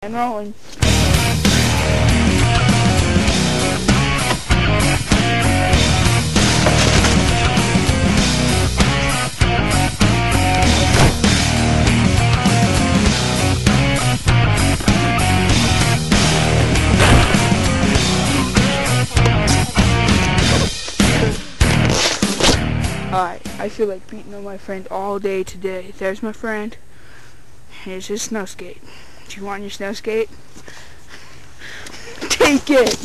And rolling. Alright, I feel like beating on my friend all day today. There's my friend. Here's his snow skate. Do you want your snow skate? Take it!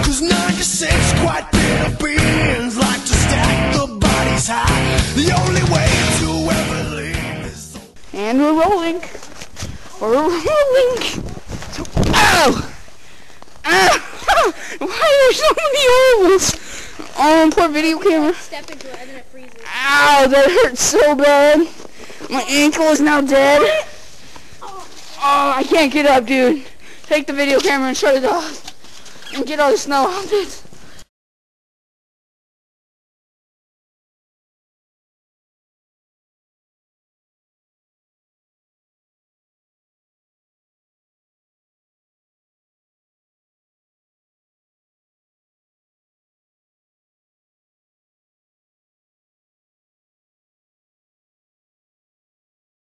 Cause 96 quite bitter beings like to stack the bodies high. The only way to ever leave is... And we're rolling. We're rolling. Ow! Ow! Why are there so many holes? Oh, poor video camera. Step into it and then it freezes. Ow, that hurts so bad. My ankle is now dead. Oh, I can't get up, dude. Take the video camera and shut it off. And get all the snow off it.